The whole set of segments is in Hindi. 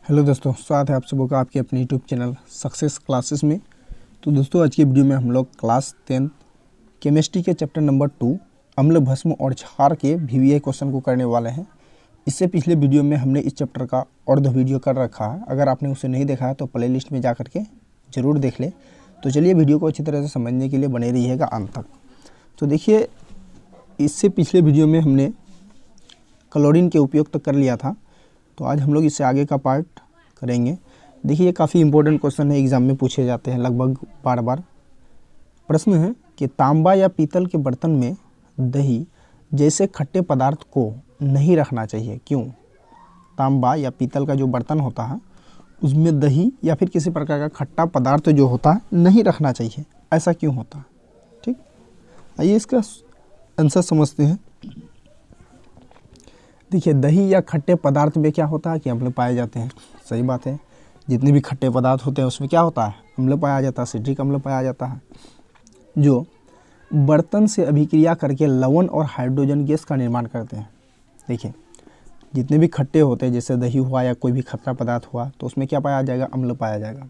हेलो दोस्तों, स्वागत है आप सबों का आपके अपने यूट्यूब चैनल सक्सेस क्लासेस में। तो दोस्तों, आज की वीडियो में हम लोग क्लास 10 केमिस्ट्री के चैप्टर नंबर 2 अम्ल भस्म और क्षार के VVI क्वेश्चन को करने वाले हैं। इससे पिछले वीडियो में हमने इस चैप्टर का अर्ध वीडियो कर रखा है। अगर आपने उसे नहीं देखा है तो प्ले लिस्ट में जा करके ज़रूर देख ले। तो चलिए वीडियो को अच्छी तरह से समझने के लिए बने रहिएगा अंत तक। तो देखिए, इससे पिछले वीडियो में हमने क्लोरीन के उपयोग तक कर लिया था, तो आज हम लोग इससे आगे का पार्ट करेंगे। देखिए, ये काफ़ी इंपॉर्टेंट क्वेश्चन है, एग्जाम में पूछे जाते हैं लगभग बार बार। प्रश्न है कि तांबा या पीतल के बर्तन में दही जैसे खट्टे पदार्थ को नहीं रखना चाहिए, क्यों? तांबा या पीतल का जो बर्तन होता है उसमें दही या फिर किसी प्रकार का खट्टा पदार्थ जो होता है नहीं रखना चाहिए, ऐसा क्यों होता है? ठीक, आइए इसका आंसर समझते हैं। देखिए, दही या खट्टे पदार्थ में क्या होता है कि अम्ल पाए जाते हैं। सही बात है, जितने भी खट्टे पदार्थ होते हैं उसमें क्या होता है? अम्ल पाया जाता है, सिट्रिक अम्ल पाया जाता है, जो बर्तन से अभिक्रिया करके लवण और हाइड्रोजन गैस का निर्माण करते हैं। देखिए, जितने भी खट्टे होते हैं, जैसे दही हुआ या कोई भी खट्टा पदार्थ हुआ, तो उसमें क्या पाया जाएगा? अम्ल पाया जाएगा।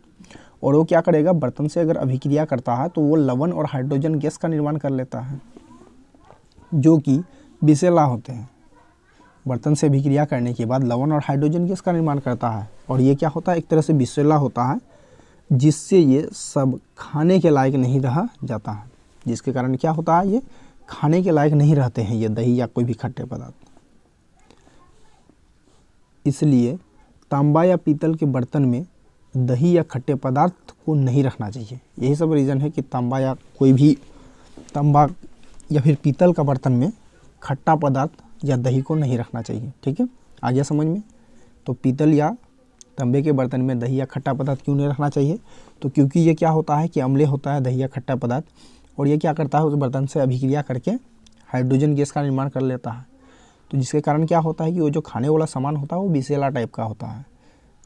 और वो क्या करेगा? बर्तन से अगर अभिक्रिया करता है तो वो लवण और हाइड्रोजन गैस का निर्माण कर लेता है, जो कि विषैला होते हैं। बर्तन से अभिक्रिया करने के बाद लवण और हाइड्रोजन गैस का निर्माण करता है, और ये क्या होता है? एक तरह से विषैला होता है, जिससे ये सब खाने के लायक नहीं रहा जाता है, जिसके कारण क्या होता है? ये खाने के लायक नहीं रहते हैं, ये दही या कोई भी खट्टे पदार्थ। इसलिए तांबा या पीतल के बर्तन में दही या खट्टे पदार्थ को नहीं रखना चाहिए। यही सब रीज़न है कि तांबा या कोई भी तांबा या फिर पीतल का बर्तन में खट्टा पदार्थ या दही को नहीं रखना चाहिए। ठीक है, आ गया समझ में? तो पीतल या तांबे के बर्तन में दही या खट्टा पदार्थ क्यों नहीं रखना चाहिए? तो क्योंकि ये क्या होता है कि अम्लीय होता है दही या खट्टा पदार्थ, और ये क्या करता है? उस बर्तन से अभिक्रिया करके हाइड्रोजन गैस का निर्माण कर लेता है। तो जिसके कारण क्या होता है कि वो जो खाने वाला सामान होता है वो विषैला टाइप का होता है,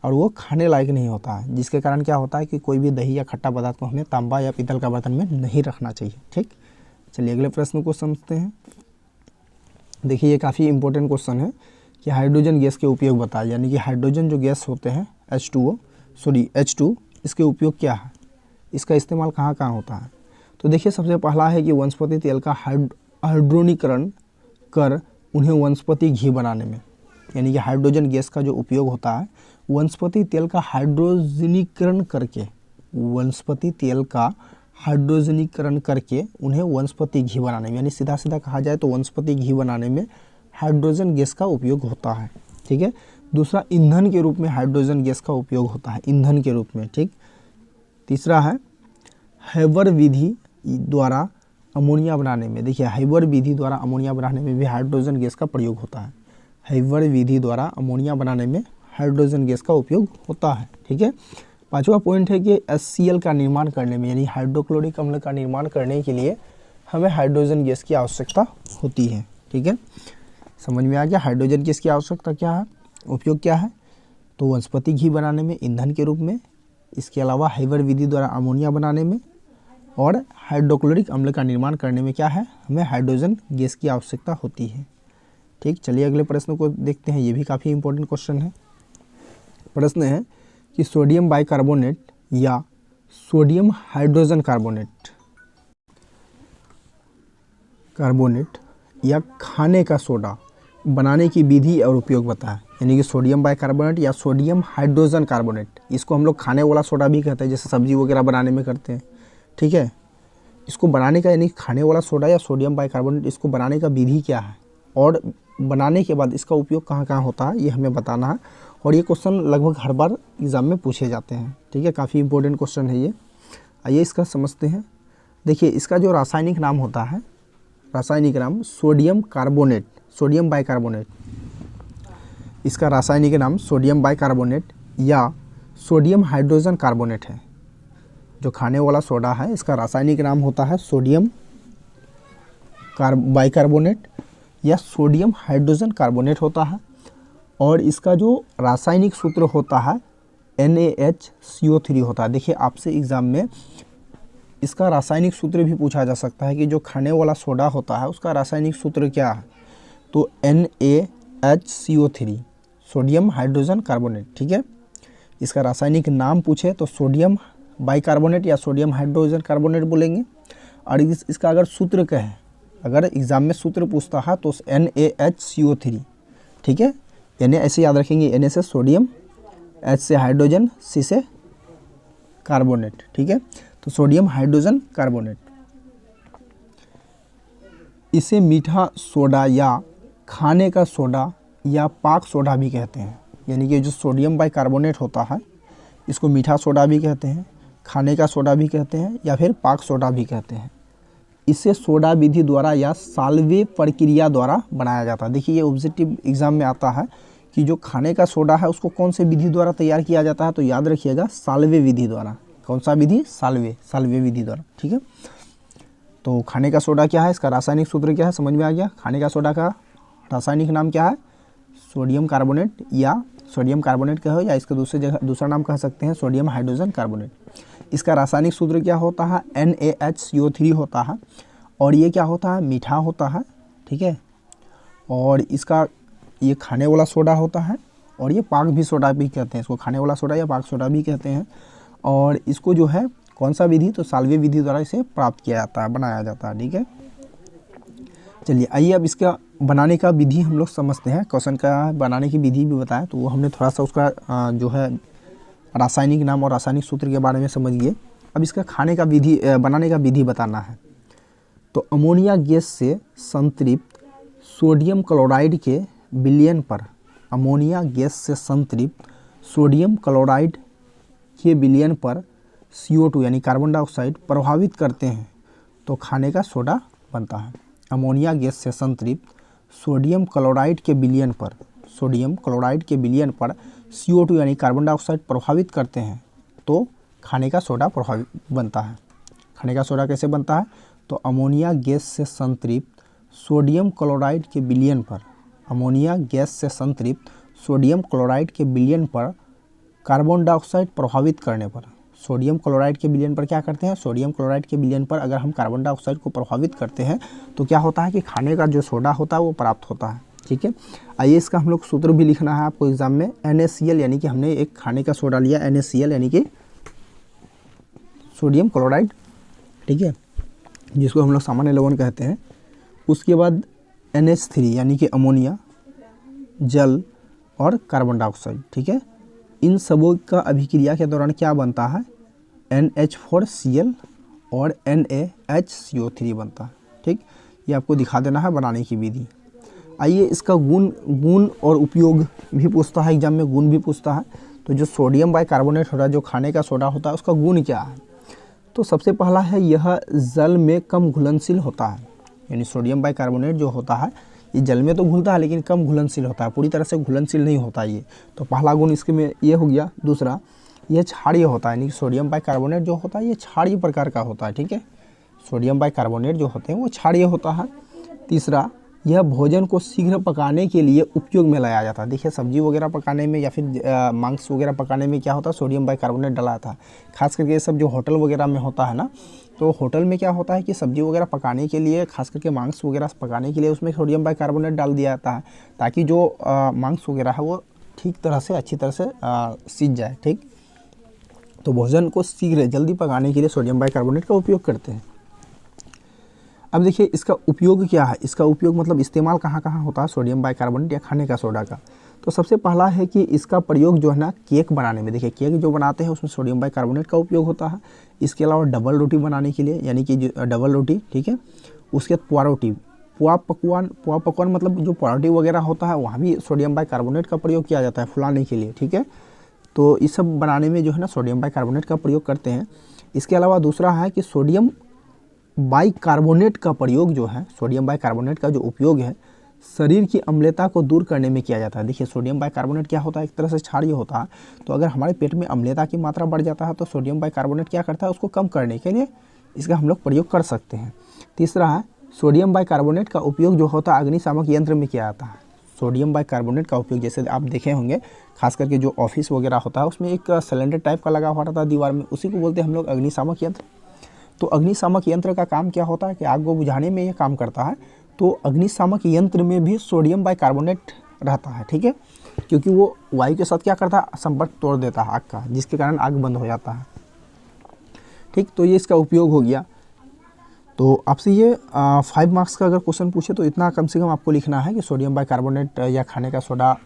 और वो खाने लायक नहीं होता है, जिसके कारण क्या होता है कि कोई भी दही या खट्टा पदार्थ को हमें तांबा या पीतल का बर्तन में नहीं रखना चाहिए। ठीक, चलिए अगले प्रश्न को समझते हैं। देखिए, ये काफ़ी इंपॉर्टेंट क्वेश्चन है कि हाइड्रोजन गैस के उपयोग बताए, यानी कि हाइड्रोजन जो गैस होते हैं H2, इसके उपयोग क्या है, इसका इस्तेमाल कहाँ कहाँ होता है? तो देखिए, सबसे पहला है कि वनस्पति तेल का हाइड्रोनीकरण कर उन्हें वनस्पति घी बनाने में, यानी कि हाइड्रोजन गैस का जो उपयोग होता है वनस्पति तेल का हाइड्रोजनीकरण करके उन्हें वनस्पति घी बनाने में, यानी सीधा सीधा कहा जाए तो वनस्पति घी बनाने में हाइड्रोजन गैस का उपयोग होता है। ठीक है, दूसरा, ईंधन के रूप में हाइड्रोजन गैस का उपयोग होता है, ईंधन के रूप में। ठीक, तीसरा है हैबर विधि द्वारा अमोनिया बनाने में। देखिए, हैबर विधि द्वारा अमोनिया बनाने में भी हाइड्रोजन गैस का प्रयोग होता है। हैबर विधि द्वारा अमोनिया बनाने में हाइड्रोजन गैस का उपयोग होता है। ठीक है, पांचवा पॉइंट है कि HCl का निर्माण करने में, यानी हाइड्रोक्लोरिक अम्ल का निर्माण करने के लिए हमें हाइड्रोजन गैस की आवश्यकता होती है। ठीक है, समझ में आ गया हाइड्रोजन गैस की आवश्यकता क्या है, उपयोग क्या है? तो वनस्पति घी बनाने में ईंधन के रूप में, इसके अलावा हैबर विधि द्वारा अमोनिया बनाने में, और हाइड्रोक्लोरिक अम्ल का निर्माण करने में क्या है? हमें हाइड्रोजन गैस की आवश्यकता होती है। ठीक, चलिए अगले प्रश्न को देखते हैं। ये भी काफ़ी इंपॉर्टेंट क्वेश्चन है। प्रश्न है कि सोडियम बाइकार्बोनेट या सोडियम हाइड्रोजन कार्बोनेट या खाने का सोडा बनाने की विधि और उपयोग बताएं। यानी कि सोडियम बाइकार्बोनेट या सोडियम हाइड्रोजन कार्बोनेट, इसको हम लोग खाने वाला सोडा भी कहते हैं, जैसे सब्जी वगैरह बनाने में करते हैं। ठीक है, इसको बनाने का, यानी खाने वाला सोडा या सोडियम बाइकार्बोनेट, इसको बनाने का विधि क्या है और बनाने के बाद इसका उपयोग कहाँ कहाँ होता है, ये हमें बताना है। और ये क्वेश्चन लगभग हर बार एग्ज़ाम में पूछे जाते हैं। ठीक है, काफ़ी इंपॉर्टेंट क्वेश्चन है ये। आइए इसका समझते हैं। देखिए, इसका जो रासायनिक नाम होता है, रासायनिक नाम सोडियम बाइकार्बोनेट, इसका रासायनिक नाम सोडियम बाइकार्बोनेट या सोडियम हाइड्रोजन कार्बोनेट है। जो खाने वाला सोडा है इसका रासायनिक नाम होता है सोडियम बाइकार्बोनेट या सोडियम हाइड्रोजन कार्बोनेट होता है, और इसका जो रासायनिक सूत्र होता है NaHCO3 होता है। देखिए, आपसे एग्ज़ाम में इसका रासायनिक सूत्र भी पूछा जा सकता है कि जो खाने वाला सोडा होता है उसका रासायनिक सूत्र क्या है, तो NaHCO3, सोडियम हाइड्रोजन कार्बोनेट। ठीक है, इसका रासायनिक नाम पूछे तो सोडियम बाइकार्बोनेट या सोडियम हाइड्रोजन कार्बोनेट बोलेंगे। और इसका अगर सूत्र कहे, अगर एग्जाम में सूत्र पूछता है तो NaHCO3, ठीक है। Na ऐसे याद रखेंगे, Na से सोडियम, H से हाइड्रोजन, C से कार्बोनेट, ठीक है। तो सोडियम हाइड्रोजन कार्बोनेट, इसे मीठा सोडा या खाने का सोडा या पाक सोडा भी कहते हैं। यानी कि जो सोडियम बाइकार्बोनेट होता है इसको मीठा सोडा भी कहते हैं, खाने का सोडा भी कहते हैं, या फिर पाक सोडा भी कहते हैं। इसे सोडा विधि द्वारा या साल्वे प्रक्रिया द्वारा बनाया जाता है। देखिए ये ऑब्जेक्टिव एग्जाम में आता है कि जो खाने का सोडा है उसको कौन से विधि द्वारा तैयार किया जाता है, तो याद रखिएगा साल्वे विधि द्वारा। कौन सा विधि? साल्वे विधि द्वारा, ठीक है। तो खाने का सोडा क्या है, इसका रासायनिक सूत्र क्या है, समझ में आ गया। खाने का सोडा का रासायनिक नाम क्या है? सोडियम कार्बोनेट, या सोडियम कार्बोनेट कहो, या इसका दूसरा नाम कह सकते हैं सोडियम हाइड्रोजन कार्बोनेट। इसका रासायनिक सूत्र क्या होता है? NaHCO3 होता है। और ये क्या होता है? मीठा होता है, ठीक है। और इसका ये खाने वाला सोडा होता है, और ये पाक भी सोडा भी कहते हैं, इसको खाने वाला सोडा या पाक सोडा भी कहते हैं। और इसको जो है कौन सा विधि? तो साल्वे विधि द्वारा इसे प्राप्त किया जाता है, बनाया जाता है, ठीक है। चलिए आइए अब इसका बनाने का विधि हम लोग समझते हैं। क्वेश्चन का बनाने की विधि भी बताया तो वो हमने थोड़ा सा उसका जो है रासायनिक नाम और रासायनिक सूत्र के बारे में समझ गए। अब इसका खाने का विधि बनाने का विधि बताना है। तो अमोनिया गैस से संतृप्त सोडियम क्लोराइड के विलयन पर, अमोनिया गैस से संतृप्त सोडियम क्लोराइड के विलयन पर CO2 यानी कार्बन डाइऑक्साइड प्रभावित करते हैं तो खाने का सोडा बनता है। अमोनिया गैस से संतृप्त सोडियम क्लोराइड के विलयन पर, सोडियम क्लोराइड के विलयन पर CO2 यानी कार्बन डाइऑक्साइड प्रभावित करते हैं तो खाने का सोडा प्रभावित बनता है। खाने का सोडा कैसे बनता है? तो अमोनिया गैस से संतृप्त सोडियम क्लोराइड के विलयन पर, अमोनिया गैस से संतृप्त सोडियम क्लोराइड के विलयन पर कार्बन डाइऑक्साइड प्रभावित करने पर, सोडियम क्लोराइड के विलयन पर क्या करते हैं? सोडियम क्लोराइड के विलयन पर अगर हम कार्बन डाइऑक्साइड को प्रभावित करते हैं तो क्या होता है कि खाने का जो सोडा होता है वो प्राप्त होता है, ठीक है। आइए इसका हम लोग सूत्र भी लिखना है आपको एग्जाम में। NaCl यानी कि हमने एक खाने का सोडा लिया, NaCl यानी कि सोडियम क्लोराइड, ठीक है, जिसको हम लोग सामान्य लवण कहते हैं। उसके बाद NH3 यानी कि अमोनिया, जल और कार्बन डाइऑक्साइड, ठीक है। इन सबों का अभिक्रिया के दौरान क्या बनता है? NH4Cl और NaHCO3 बनता है, ठीक। ये आपको दिखा देना है बनाने की विधि। आइए इसका गुण और उपयोग भी पूछता है एग्जाम में, गुण भी पूछता है। तो जो सोडियम बाइकार्बोनेट होता है, जो खाने का सोडा होता है, उसका गुण क्या है? तो सबसे पहला है यह जल में कम घुलनशील होता है। यानी सोडियम बाइकार्बोनेट जो होता है ये जल में तो घुलता है लेकिन कम घुलनशील होता है, पूरी तरह से घुलनशील नहीं होता ये। तो पहला गुण इसके में ये हो गया। दूसरा, यह क्षारीय होता है, यानी कि सोडियम बाइकार्बोनेट जो होता है ये क्षारीय प्रकार का होता है, ठीक है। सोडियम बाइकार्बोनेट जो होते हैं वो क्षारीय होता है। तीसरा, यह भोजन को शीघ्र पकाने के लिए उपयोग में लाया जाता है। देखिए सब्जी वगैरह पकाने में या फिर मांस वगैरह पकाने में क्या होता है? सोडियम बाइकार्बोनेट डला था। खास करके ये सब जो होटल वगैरह में होता है ना, तो होटल में क्या होता है कि सब्जी वगैरह पकाने के लिए, खास करके मांस वगैरह पकाने के लिए उसमें सोडियम बाइकार्बोनेट डाल दिया जाता है ताकि जो मांस वगैरह है वो ठीक तरह से, अच्छी तरह से सीज जाए, ठीक। तो भोजन को शीघ्र जल्दी पकाने के लिए सोडियम बाइकार्बोनेट का उपयोग करते हैं। अब देखिए इसका उपयोग क्या है? इसका उपयोग मतलब इस्तेमाल कहाँ कहाँ होता है सोडियम बाइकार्बोनेट या खाने का सोडा का? तो सबसे पहला है कि इसका प्रयोग जो है ना केक बनाने में, देखिए केक जो बनाते हैं उसमें सोडियम बाइकार्बोनेट का उपयोग होता है। इसके अलावा डबल रोटी बनाने के लिए, यानी कि डबल रोटी, ठीक है। उसके बाद पुआ रोटी, पुआ पकवान मतलब जो पुआ रोटी वगैरह होता है वहाँ भी सोडियम बाइकार्बोनेट का प्रयोग किया जाता है फुलाने के लिए, ठीक है। तो इस सब बनाने में जो है ना सोडियम बाइकार्बोनेट का प्रयोग करते हैं। इसके अलावा दूसरा है कि सोडियम बाइकार्बोनेट का प्रयोग जो है, सोडियम बाइकार्बोनेट का जो उपयोग है शरीर की अम्लता को दूर करने में किया जाता है। देखिए सोडियम बाइकार्बोनेट क्या होता है? एक तरह से क्षारीय होता है। तो अगर हमारे पेट में अम्लता की मात्रा बढ़ जाता है तो सोडियम बाइकार्बोनेट क्या करता है? उसको कम करने के लिए इसका हम लोग प्रयोग कर सकते हैं। तीसरा है सोडियम बाइकार्बोनेट का उपयोग जो होता है अग्निशामक यंत्र में किया जाता है। सोडियम बाइकार्बोनेट का उपयोग जैसे आप देखे होंगे, खास करके जो ऑफिस वगैरह होता है उसमें एक सिलेंडर टाइप का लगा हुआ रहता है दीवार में, उसी को बोलते हैं हम लोग अग्निशामक यंत्र। तो अग्निशामक यंत्र का काम क्या होता है कि आग को बुझाने में ये काम करता है। तो अग्निशामक यंत्र में भी सोडियम बाइकार्बोनेट रहता है, ठीक है। क्योंकि वो वायु के साथ क्या करता है, संपर्क तोड़ देता है आग का, जिसके कारण आग बंद हो जाता है। ठीक, तो ये इसका उपयोग हो गया। तो आपसे ये 5 मार्क्स का अगर क्वेश्चन पूछे तो इतना कम से कम आपको लिखना है कि सोडियम बाइकार्बोनेट या खाने का सोडा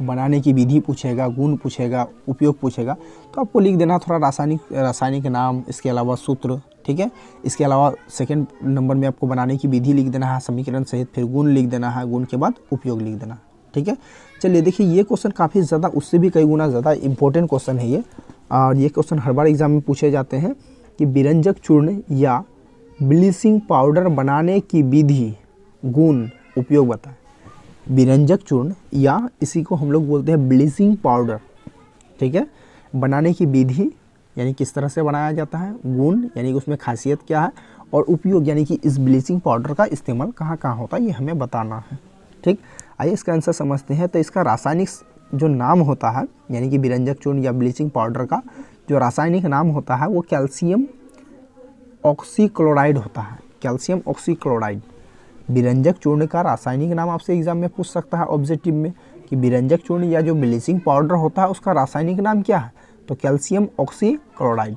बनाने की विधि पूछेगा, गुण पूछेगा, उपयोग पूछेगा, तो आपको लिख देना थोड़ा रासायनिक नाम, इसके अलावा सूत्र। ठीक है, इसके अलावा सेकंड नंबर में आपको बनाने की विधि लिख देना है समीकरण सहित, फिर गुण लिख देना है, गुण के बाद उपयोग लिख देना। ठीक है, चलिए देखिए ये क्वेश्चन काफ़ी ज़्यादा, उससे भी कई गुना ज़्यादा इंपॉर्टेंट क्वेश्चन है ये। और ये क्वेश्चन हर बार एग्जाम में पूछे जाते हैं कि विरंजक चूर्ण या ब्लीचिंग पाउडर बनाने की विधि, गुण, उपयोग बताएं। विरंजक चूर्ण या इसी को हम लोग बोलते हैं ब्लीचिंग पाउडर, ठीक है, बनाने की विधि यानी किस तरह से बनाया जाता है, गुण यानी कि उसमें खासियत क्या है, और उपयोग यानी कि इस ब्लीचिंग पाउडर का इस्तेमाल कहाँ कहाँ होता है ये हमें बताना है। ठीक, आइए इसका आंसर समझते हैं। तो इसका रासायनिक जो नाम होता है यानी कि विरंजक चूर्ण या ब्लीचिंग पाउडर का जो रासायनिक नाम होता है वो कैल्शियम ऑक्सीक्लोराइड होता है। कैल्शियम ऑक्सीक्लोराइड विरंजक चूर्ण का रासायनिक नाम आपसे एग्जाम में पूछ सकता है ऑब्जेक्टिव में कि विरंजक चूर्ण या जो ब्लीचिंग पाउडर होता है उसका रासायनिक नाम क्या है, तो कैल्शियम ऑक्सीक्लोराइड।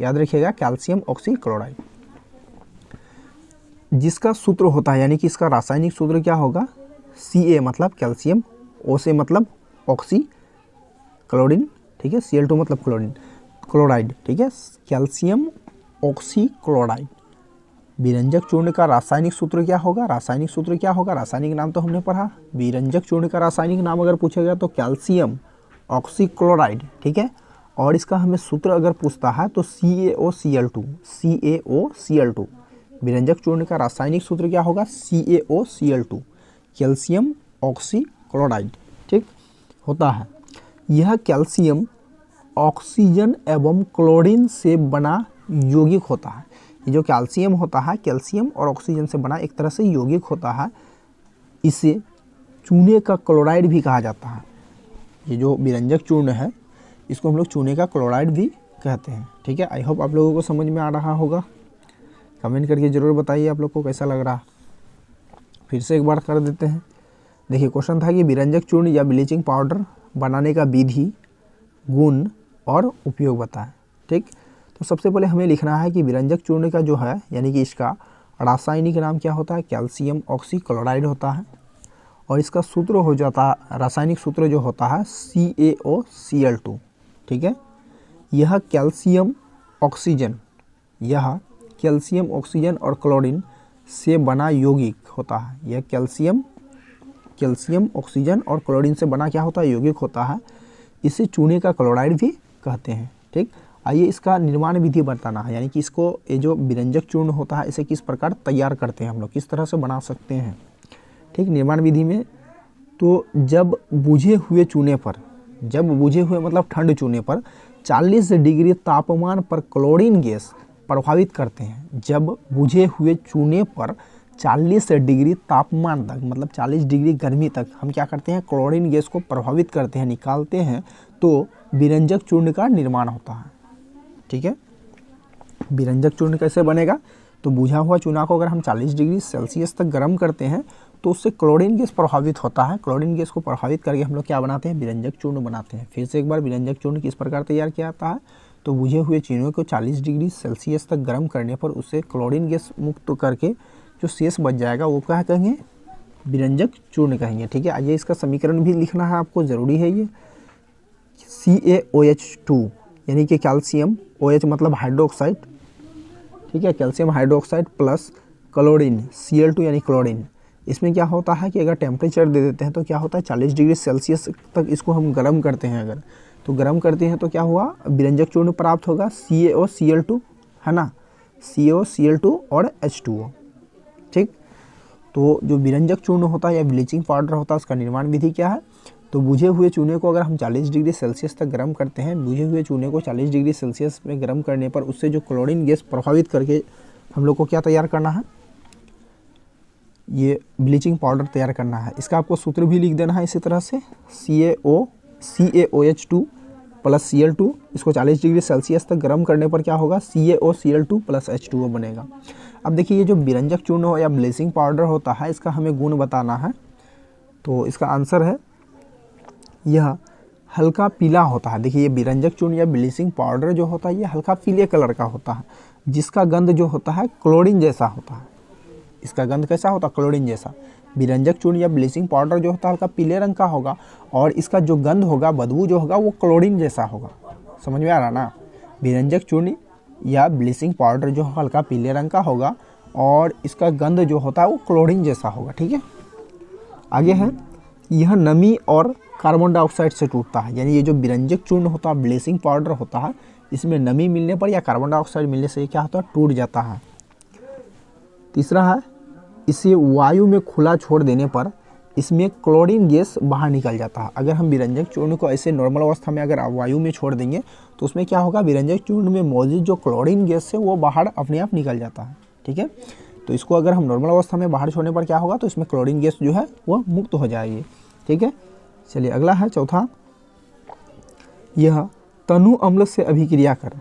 याद रखिएगा कैल्शियम ऑक्सीक्लोराइड, जिसका सूत्र होता है यानी कि इसका रासायनिक सूत्र क्या होगा, Ca मतलब कैल्शियम, O से मतलब ऑक्सी क्लोरीन, ठीक है, Cl2 मतलब क्लोरीन, क्लोराइड, ठीक है, कैल्शियम ऑक्सीक्लोराइड। विरंजक चूर्ण का रासायनिक सूत्र क्या होगा, रासायनिक सूत्र क्या होगा, रासायनिक नाम तो हमने पढ़ा। विरंजक चूर्ण का रासायनिक नाम अगर पूछा गया तो कैल्शियम ऑक्सीक्लोराइड, ठीक है, और इसका हमें सूत्र अगर पूछता है तो CaOCl2, CaOCl2। विरंजक चूर्ण का रासायनिक सूत्र क्या होगा, CaOCl2, कैल्शियम ऑक्सीक्लोराइड, ठीक होता है। यह कैल्शियम ऑक्सीजन एवं क्लोरीन से बना यौगिक होता है। ये जो कैल्शियम होता है, कैल्शियम और ऑक्सीजन से बना एक तरह से यौगिक होता है। इसे चूने का क्लोराइड भी कहा जाता है। ये जो विरंजक चूर्ण है इसको हम लोग चूने का क्लोराइड भी कहते हैं। ठीक है, आई होप आप लोगों को समझ में आ रहा होगा। कमेंट करके ज़रूर बताइए आप लोग को कैसा लग रहा। फिर से एक बार कर देते हैं। देखिए क्वेश्चन था कि विरंजक चूर्ण या ब्लीचिंग पाउडर बनाने का विधि, गुण और उपयोग बताएं। ठीक, तो सबसे पहले हमें लिखना है कि विरंजक चूर्ण का जो है यानी कि इसका रासायनिक नाम क्या होता है, कैल्शियम ऑक्सीक्लोराइड होता है, और इसका सूत्र हो जाता है, रासायनिक सूत्र जो होता है CaOCl2। ठीक है, यह कैल्शियम ऑक्सीजन और क्लोरीन से बना यौगिक होता है। यह कैल्शियम ऑक्सीजन और क्लोरीन से बना क्या होता है, यौगिक होता है। इसे चूने का क्लोराइड भी कहते हैं। ठीक, आइए इसका निर्माण विधि बताना है, यानी कि इसको ये जो विरंजक चूर्ण होता है इसे किस प्रकार तैयार करते हैं हम लोग, किस तरह से बना सकते हैं। ठीक, निर्माण विधि में तो जब बुझे हुए मतलब ठंड चूने पर 40 डिग्री तापमान पर क्लोरीन गैस प्रभावित करते हैं। जब बुझे हुए चूने पर 40 डिग्री तापमान तक मतलब 40 डिग्री गर्मी तक हम क्या करते हैं, क्लोरीन गैस को प्रभावित करते हैं, निकालते हैं, तो विरंजक चूर्ण का निर्माण होता है। ठीक है, विरंजक चूर्ण कैसे बनेगा, तो बुझा हुआ चूना को अगर हम 40 डिग्री सेल्सियस तक गर्म करते हैं तो उससे क्लोरीन गैस प्रभावित होता है। क्लोरीन गैस को प्रभावित करके हम लोग क्या बनाते हैं, विरंजक चूर्ण बनाते हैं। फिर से एक बार, विरंजक चूर्ण किस प्रकार तैयार किया जाता है, तो बुझे हुए चूने को 40 डिग्री सेल्सियस तक गर्म करने पर उससे क्लोरीन गैस मुक्त करके जो शेष बच जाएगा वो क्या कहेंगे, विरंजक चूर्ण कहेंगे। ठीक है, आइए इसका समीकरण भी लिखना है आपको, ज़रूरी है ये। CaOH2 यानी कि कैल्शियम, OH मतलब हाइड्रोक्साइड, ठीक है, calcium hydroxide plus chlorine Cl2 यानी क्लोरीन। इसमें क्या होता है कि अगर टेम्परेचर दे देते हैं तो क्या होता है, 40 डिग्री सेल्सियस तक इसको हम गर्म करते हैं। अगर तो गर्म करते हैं तो क्या हुआ, विरंजक चूर्ण प्राप्त होगा CaOCl2, है ना, CaOCl2 और H2O। ठीक, तो जो विरंजक चूर्ण होता है या ब्लीचिंग पाउडर होता है उसका निर्माण विधि क्या है, तो बुझे हुए चूने को अगर हम 40 डिग्री सेल्सियस तक गर्म करते हैं, बुझे हुए चूने को 40 डिग्री सेल्सियस में गर्म करने पर उससे जो क्लोरीन गैस प्रभावित करके हम लोग को क्या तैयार करना है, ये ब्लीचिंग पाउडर तैयार करना है। इसका आपको सूत्र भी लिख देना है इसी तरह से, CaOH2 प्लस Cl2, इसको 40 डिग्री सेल्सियस तक गर्म करने पर क्या होगा, CaOCl2 प्लस H2O बनेगा। अब देखिए ये जो विरंजक चूर्ण हो या ब्लीचिंग पाउडर होता है इसका हमें गुण बताना है। तो इसका आंसर है यह हल्का पीला होता है। देखिए ये विरंजक चूर्ण या ब्लीचिंग पाउडर जो होता है ये हल्का पीले कलर का होता है, जिसका गंध जो होता है क्लोरीन जैसा होता है। इसका गंध कैसा होता है? क्लोरीन जैसा। विरंजक चूर्ण या ब्लीचिंग पाउडर जो होता है हल्का पीले रंग का होगा और इसका जो गंध होगा, बदबू जो होगा वो क्लोरीन जैसा होगा। समझ में आ रहा ना? विरंजक चूर्ण या ब्लीचिंग पाउडर जो हल्का पीले रंग का होगा और इसका गंध जो होता है वो क्लोरीन जैसा होगा। ठीक है, आगे है, यह नमी और कार्बन डाइऑक्साइड से टूटता है। यानी ये जो विरंजक चूर्ण होता है, ब्लीचिंग पाउडर होता है, इसमें नमी मिलने पर या कार्बन डाइऑक्साइड मिलने से क्या होता है? टूट जाता है। तीसरा है, इसे वायु में खुला छोड़ देने पर इसमें क्लोरीन गैस बाहर निकल जाता है। अगर हम विरंजक चूर्ण को ऐसे नॉर्मल अवस्था में अगर वायु में छोड़ देंगे तो उसमें क्या होगा? विरंजक चूर्ण में मौजूद जो क्लोरीन गैस है वो बाहर अपने आप निकल जाता है। ठीक है, तो इसको अगर हम नॉर्मल अवस्था में बाहर छोड़ने पर क्या होगा? तो इसमें क्लोरीन गैस जो है वो मुक्त हो जाएगी। ठीक है, चलिए अगला है चौथा, यह तनु अम्ल से अभिक्रिया कर।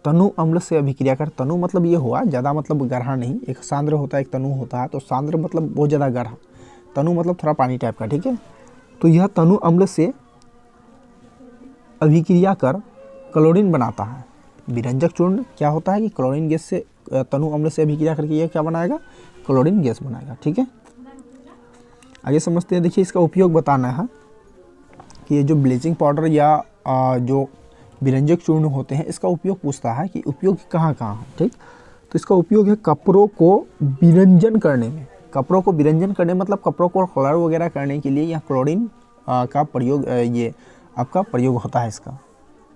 तनु अम्ल से अभिक्रिया कर, तनु मतलब ये हुआ ज़्यादा, मतलब गढ़ा नहीं, एक सांद्र होता है एक तनु होता है, तो सांद्र मतलब बहुत ज़्यादा गढ़ा, तनु मतलब थोड़ा पानी टाइप का। ठीक है, तो यह तनु अम्ल से अभिक्रिया कर क्लोरीन बनाता है। विरंजक चूर्ण क्या होता है कि क्लोरीन गैस से, तनु अम्ल से अभिक्रिया करके ये क्या बनाएगा? क्लोरीन गैस बनाएगा। ठीक है, आगे समझते हैं। देखिए इसका उपयोग बताना है कि ये जो ब्लीचिंग पाउडर या जो विरंजक चूर्ण होते हैं इसका उपयोग पूछता है कि उपयोग कहाँ कहाँ है। ठीक, तो इसका उपयोग है कपड़ों को विरंजन करने में। कपड़ों को विरंजन करने मतलब कपड़ों को कलर वगैरह करने के लिए यहाँ क्लोरीन का प्रयोग, ये आपका प्रयोग होता है। इसका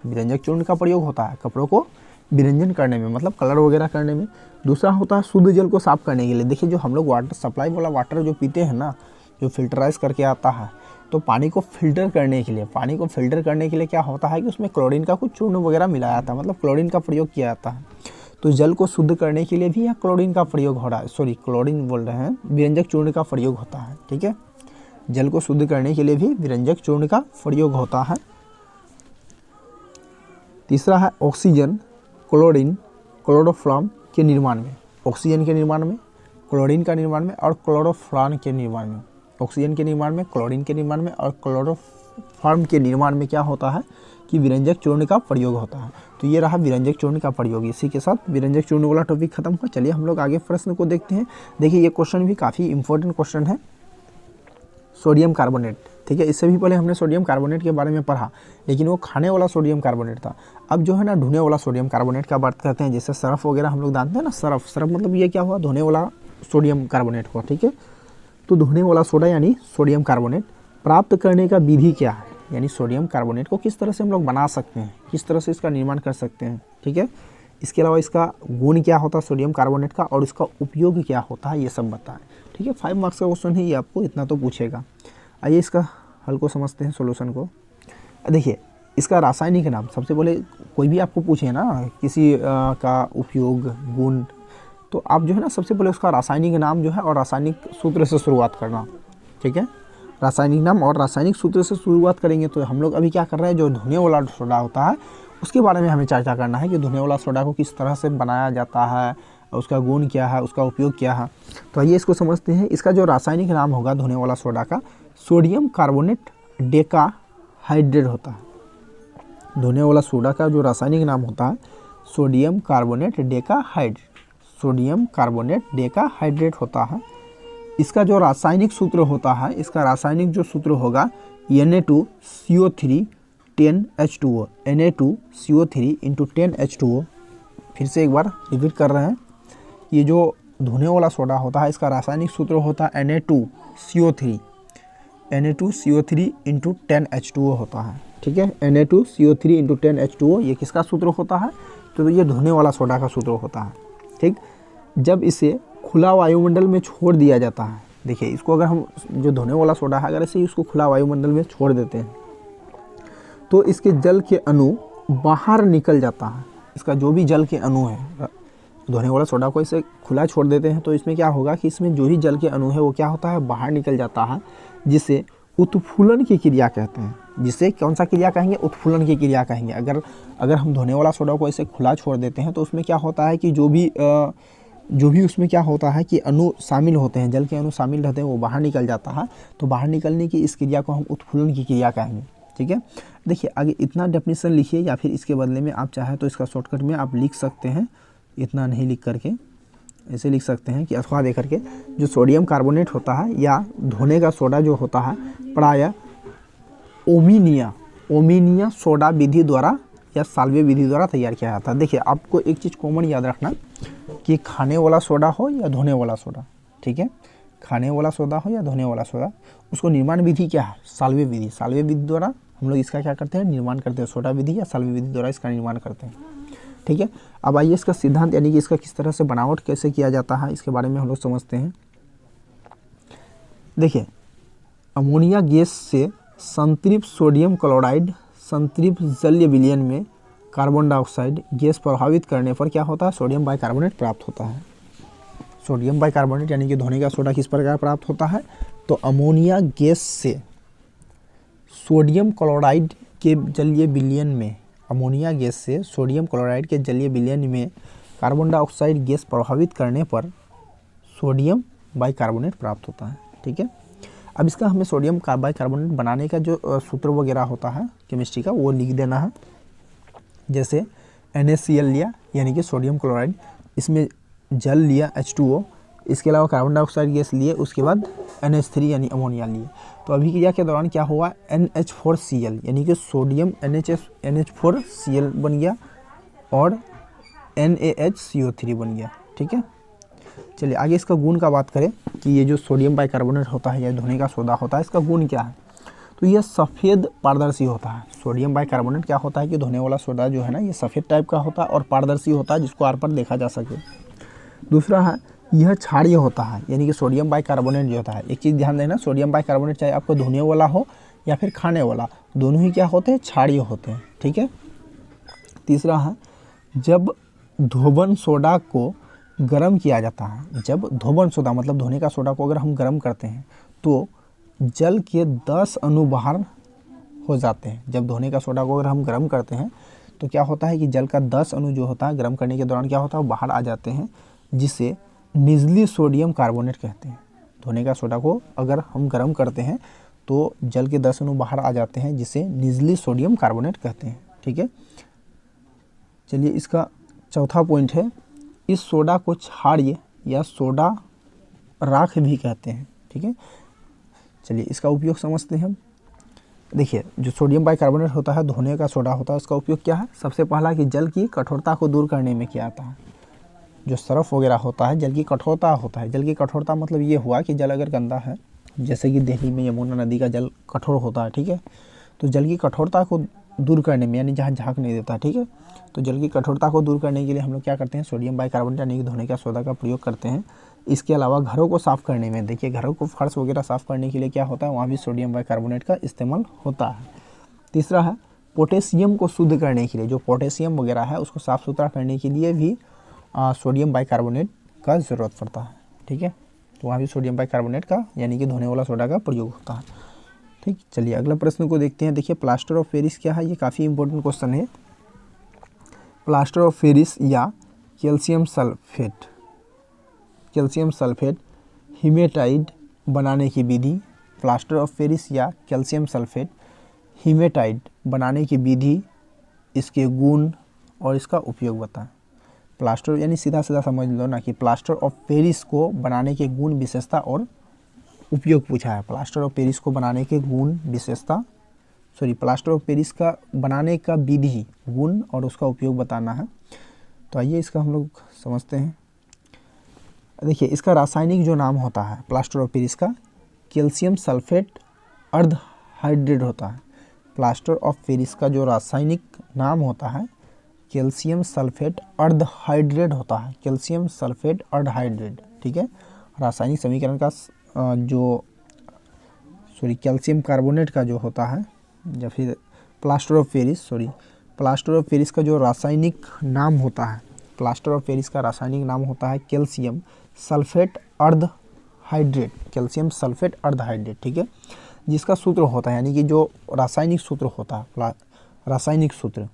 विरंजक चूर्ण का प्रयोग होता है कपड़ों को विरंजन करने में, मतलब कलर वगैरह करने में। दूसरा होता है शुद्ध जल को साफ करने के लिए। देखिए जो हम लोग वाटर सप्लाई वाला वाटर जो पीते हैं ना, जो फिल्टराइज करके आता है, तो पानी को फिल्टर करने के लिए, पानी को फिल्टर करने के लिए क्या होता है कि उसमें क्लोरीन का कुछ चूर्ण वगैरह मिलाया जाता है, मतलब क्लोरीन का प्रयोग किया जाता है। तो जल को शुद्ध करने के लिए भी यहाँ क्लोरीन का प्रयोग हो रहा है, सॉरी क्लोरीन बोल रहे हैं, विरंजक चूर्ण का प्रयोग होता है। ठीक है, जल को शुद्ध करने के लिए भी विरंजक चूर्ण का प्रयोग होता है। तीसरा है ऑक्सीजन, क्लोरीन, क्लोरोफ्लॉर्म के निर्माण में। ऑक्सीजन के निर्माण में, क्लोरीन का निर्माण में और क्लोरोफ्लॉर्म के निर्माण में। ऑक्सीजन के निर्माण में, क्लोरीन के निर्माण में और क्लोरोफॉर्म के निर्माण में क्या होता है कि विरंजक चूर्ण का प्रयोग होता है। तो ये रहा विरंजक चूर्ण का प्रयोग। इसी के साथ विरंजक चूर्ण वाला टॉपिक खत्म हुआ। चलिए हम लोग आगे प्रश्न को देखते हैं। देखिए ये क्वेश्चन भी काफ़ी इंपॉर्टेंट क्वेश्चन है, सोडियम कार्बोनेट। ठीक है, इससे भी पहले हमने सोडियम कार्बोनेट के बारे में पढ़ा, लेकिन वो खाने वाला सोडियम कार्बोनेट था। अब जो है ना धोने वाला सोडियम कार्बोनेट का बात करते हैं। जैसे सर्फ वगैरह हम लोग जानते हैं ना, सर्फ मतलब ये क्या हुआ? धोने वाला सोडियम कार्बोनेट हुआ। ठीक है, तो धोने वाला सोडा यानी सोडियम कार्बोनेट प्राप्त करने का विधि क्या है? यानी सोडियम कार्बोनेट को किस तरह से हम लोग बना सकते हैं, किस तरह से इसका निर्माण कर सकते हैं। ठीक है, इसके अलावा इसका गुण क्या होता है सोडियम कार्बोनेट का और इसका उपयोग क्या होता है, ये सब बताएं। ठीक है, 5 मार्क्स का क्वेश्चन है ये, आपको इतना तो पूछेगा। आइए इसका हल को समझते हैं, सोल्यूशन को। देखिए इसका रासायनिक नाम, सबसे पहले कोई भी आपको पूछे ना किसी का उपयोग गुण, तो आप जो है ना सबसे पहले उसका रासायनिक नाम जो है और रासायनिक सूत्र से शुरुआत करना। ठीक है, रासायनिक नाम और रासायनिक सूत्र से शुरुआत करेंगे। तो हम लोग अभी क्या कर रहे हैं, जो धोने वाला सोडा होता है उसके बारे में हमें चर्चा करना है कि धोने वाला सोडा को किस तरह से बनाया जाता है, उसका गुण क्या है, उसका उपयोग क्या है। तो आइए इसको समझते हैं। इसका जो रासायनिक नाम होगा धोने वाला सोडा का, सोडियम कार्बोनेट डेका हाइड्रेट होता है। धोने वाला सोडा का जो रासायनिक नाम होता है sodium carbonate Deka hydrate, sodium carbonate Deka hydrate होता है। इसका जो रासायनिक सूत्र होता है, इसका रासायनिक जो सूत्र होगा Na2CO3 10H2O, Na2CO3 × 10H2O। फिर से एक बार रिपीट कर रहे हैं, ये जो धोने वाला सोडा होता है इसका रासायनिक सूत्र होता है Na2CO3 × 10H2O होता है। ठीक है, Na2CO3 × 10H2O ये किसका सूत्र होता है? तो ये धोने वाला सोडा का सूत्र होता है। ठीक, जब इसे खुला वायुमंडल में छोड़ दिया जाता है, देखिए इसको अगर हम जो धोने वाला सोडा है अगर इसे इसको खुला वायुमंडल में छोड़ देते हैं तो इसके जल के अणु बाहर निकल जाता है। इसका जो भी जल के अणु है, धोने वाला सोडा को इसे खुला छोड़ देते हैं तो इसमें क्या होगा कि इसमें जो भी जल के अणु है वो क्या होता है, बाहर निकल जाता है, जिसे उत्फुलन की क्रिया कहते हैं। जिसे कौन सा क्रिया कहेंगे? उत्फुलन की क्रिया कहेंगे। अगर हम धोने वाला सोडा को इसे खुला छोड़ देते हैं तो उसमें क्या होता है कि जो भी उसमें क्या होता है कि अणु शामिल होते हैं, जल के अणु शामिल रहते हैं, वो बाहर निकल जाता है। तो बाहर निकलने की इस क्रिया को हम उत्फुलन की क्रिया कहेंगे। ठीक है। देखिए आगे इतना डेफिनेशन लिखिए, या फिर इसके बदले में आप चाहे तो इसका शॉर्टकट में आप लिख सकते हैं, इतना नहीं लिख करके ऐसे लिख सकते हैं कि अथवा दे करके जो सोडियम कार्बोनेट होता है या धोने का सोडा जो होता है प्रायः ओमिनिया सोडा विधि द्वारा या साल्वे विधि द्वारा तैयार किया जाता है। देखिए आपको एक चीज़ कॉमन याद रखना कि खाने वाला सोडा हो या धोने वाला सोडा, ठीक है, खाने वाला सोडा हो या धोने वाला सोडा, उसको निर्माण विधि क्या है, साल्वे विधि। साल्वे विधि द्वारा हम लोग इसका क्या करते हैं, निर्माण करते हैं, सोडा विधि या साल्वे विधि द्वारा इसका निर्माण करते हैं, ठीक है। अब आइए इसका सिद्धांत यानी कि इसका किस तरह से बनावट कैसे किया जाता है इसके बारे में हम लोग समझते हैं। देखिए अमोनिया गैस से संतृप्त सोडियम क्लोराइड संतृप्त जलीय विलयन में कार्बन डाइऑक्साइड गैस प्रभावित करने पर क्या होता है, सोडियम बाइकार्बोनेट प्राप्त होता है। सोडियम बाइकार्बोनेट यानी कि धोने का सोडा किस प्रकार प्राप्त होता है, तो अमोनिया गैस से सोडियम क्लोराइड के जलीय विलयन में, अमोनिया गैस से सोडियम क्लोराइड के जलीय विलयन में कार्बन डाइऑक्साइड गैस प्रभावित करने पर सोडियम बाइकार्बोनेट प्राप्त होता है, ठीक है। अब इसका हमें सोडियम बाइकार्बोनेट बनाने का जो सूत्र वगैरह होता है केमिस्ट्री का वो लिख देना है। जैसे NaCl लिया यानी कि सोडियम क्लोराइड, इसमें जल लिया H2O, इसके अलावा कार्बन डाइऑक्साइड गैस लिए, उसके बाद NH3 यानी अमोनिया लिए। तो अभी क्रिया के दौरान क्या हुआ, NH4Cl यानी कि सोडियम NH4Cl बन गया और NaHCO3 बन गया, ठीक है। चलिए आगे इसका गुण का बात करें कि ये जो सोडियम बाइकार्बोनेट होता है या धोने का सोडा होता है, इसका गुण क्या है, तो यह सफ़ेद पारदर्शी होता है। सोडियम बाइकार्बोनेट क्या होता है कि धोने वाला सोडा जो है ना, ये सफ़ेद टाइप का होता है और पारदर्शी होता है, जिसको आर पर देखा जा सके। दूसरा है यह क्षारीय होता है, यानी कि सोडियम बाइकार्बोनेट जो होता है, एक चीज़ ध्यान देना, सोडियम बाइकार्बोनेट चाहे आपको धोने वाला हो या फिर खाने वाला, दोनों ही क्या होते हैं, क्षारीय होते हैं, ठीक है। तीसरा है जब धोबन सोडा को गर्म किया जाता है, जब धोबन सोडा मतलब धोने का सोडा को अगर हम गर्म करते हैं तो जल के 10 अणु बाहर हो जाते हैं। जब धोने का सोडा को अगर हम गर्म करते हैं तो क्या होता है कि जल का 10 अणु जो होता है गर्म करने के दौरान क्या होता है, बाहर आ जाते हैं, जिसे निजली सोडियम कार्बोनेट कहते हैं। धोने का सोडा को अगर हम गर्म करते हैं तो जल के 10 अणु बाहर आ जाते हैं, जिसे निजली सोडियम कार्बोनेट कहते हैं, ठीक है। चलिए इसका चौथा पॉइंट है, इस सोडा को क्षारीय या सोडा राख भी कहते हैं, ठीक है। चलिए इसका उपयोग समझते हैं हम। देखिए जो सोडियम बाइकार्बोनेट होता है, धोने का सोडा होता है, उसका उपयोग क्या है, सबसे पहला कि जल की कठोरता को दूर करने में किया जाता है। जो सरफ वगैरह होता है, जल की कठोरता होता है, जल की कठोरता मतलब ये हुआ कि जल अगर गंदा है, जैसे कि दिल्ली में यमुना नदी का जल कठोर होता है, ठीक है, तो जल की कठोरता को दूर करने में, यानी जहाँ झाग नहीं देता, ठीक है, तो जल की कठोरता को दूर करने के लिए हम लोग क्या करते हैं, सोडियम बाइकार्बोनेट यानी कि धोने का सोडा का प्रयोग करते हैं। इसके अलावा घरों को साफ़ करने में, देखिए घरों को फर्श वगैरह साफ़ करने के लिए क्या होता है, वहाँ भी सोडियम बाइकार्बोनेट का इस्तेमाल होता है। तीसरा है पोटेशियम को शुद्ध करने के लिए, जो पोटेशियम वगैरह है उसको साफ़ सुथरा करने के लिए भी सोडियम बाइकार्बोनेट का ज़रूरत पड़ता है, ठीक है, तो वहाँ भी सोडियम बाइकार्बोनेट का यानी कि धोने वाला सोडा का प्रयोग होता है, ठीक। चलिए अगला प्रश्न को देखते हैं। देखिए प्लास्टर ऑफ पेरिस क्या है, ये काफ़ी इंपॉर्टेंट क्वेश्चन है। प्लास्टर ऑफ पेरिस या कैल्शियम सल्फेट हीमेटाइड बनाने की विधि, प्लास्टर ऑफ पेरिस या कैल्शियम सल्फेट हीमेटाइड बनाने की विधि, इसके गुण और इसका उपयोग बताएं। प्लास्टर यानी सीधा सीधा समझ लो ना कि प्लास्टर ऑफ पेरिस को बनाने के गुण, विशेषता और उपयोग पूछा है। प्लास्टर ऑफ पेरिस को बनाने के गुण, विशेषता, प्लास्टर ऑफ पेरिस का बनाने का विधि, गुण और उसका उपयोग बताना है। तो आइए इसका हम लोग समझते हैं। देखिए इसका रासायनिक जो नाम होता है प्लास्टर ऑफ पेरिस का, कैल्शियम सल्फेट अर्ध हाइड्रेट होता है। प्लास्टर ऑफ पेरिस का जो रासायनिक नाम होता है कैल्शियम सल्फेट अर्ध हाइड्रेट होता है, कैल्शियम सल्फेट अर्ध हाइड्रेट, ठीक है। रासायनिक समीकरण का कैल्शियम कार्बोनेट का जो होता है, या फिर प्लास्टर ऑफ पेरिस का जो रासायनिक नाम होता है, प्लास्टर ऑफ पेरिस का रासायनिक नाम होता है कैल्शियम सल्फेट अर्ध हाइड्रेट, कैल्शियम सल्फेट अर्ध हाइड्रेट, ठीक है। जिसका सूत्र होता है यानी कि जो रासायनिक सूत्र होता है, रासायनिक सूत्र,